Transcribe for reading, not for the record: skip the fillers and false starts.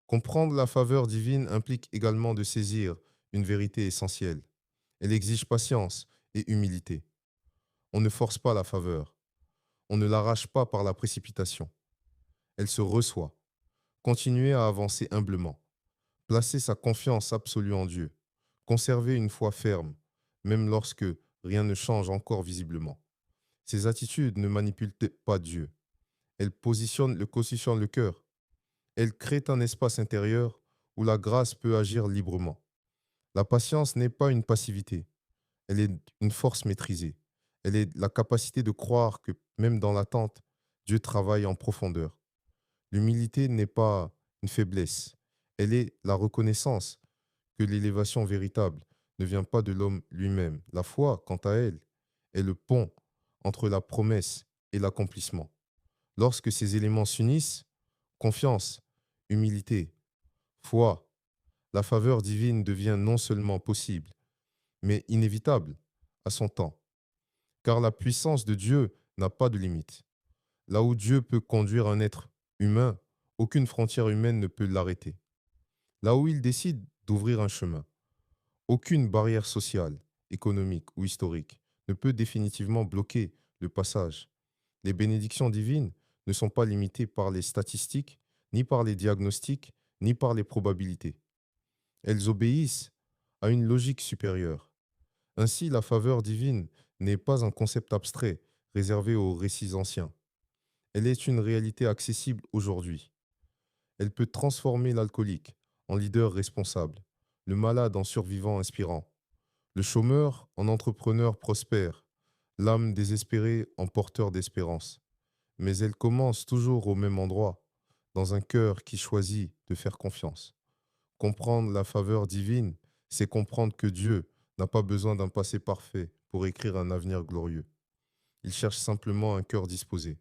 Comprendre la faveur divine implique également de saisir une vérité essentielle. Elle exige patience et humilité. On ne force pas la faveur, on ne l'arrache pas par la précipitation. Elle se reçoit. Continuer à avancer humblement, placer sa confiance absolue en Dieu, conserver une foi ferme, même lorsque rien ne change encore visiblement. Ces attitudes ne manipulent pas Dieu. Elles positionnent le cœur. Elles créent un espace intérieur où la grâce peut agir librement. La patience n'est pas une passivité, elle est une force maîtrisée. Elle est la capacité de croire que même dans l'attente, Dieu travaille en profondeur. L'humilité n'est pas une faiblesse, elle est la reconnaissance que l'élévation véritable ne vient pas de l'homme lui-même. La foi, quant à elle, est le pont entre la promesse et l'accomplissement. Lorsque ces éléments s'unissent, confiance, humilité, foi, la faveur divine devient non seulement possible, mais inévitable à son temps. Car la puissance de Dieu n'a pas de limite. Là où Dieu peut conduire un être humain, aucune frontière humaine ne peut l'arrêter. Là où il décide d'ouvrir un chemin, aucune barrière sociale, économique ou historique ne peut définitivement bloquer le passage. Les bénédictions divines ne sont pas limitées par les statistiques, ni par les diagnostics, ni par les probabilités. Elles obéissent à une logique supérieure. Ainsi, la faveur divine n'est pas un concept abstrait réservé aux récits anciens. Elle est une réalité accessible aujourd'hui. Elle peut transformer l'alcoolique en leader responsable, le malade en survivant inspirant, le chômeur en entrepreneur prospère, l'âme désespérée en porteur d'espérance. Mais elle commence toujours au même endroit, dans un cœur qui choisit de faire confiance. Comprendre la faveur divine, c'est comprendre que Dieu n'a pas besoin d'un passé parfait pour écrire un avenir glorieux. Il cherche simplement un cœur disposé.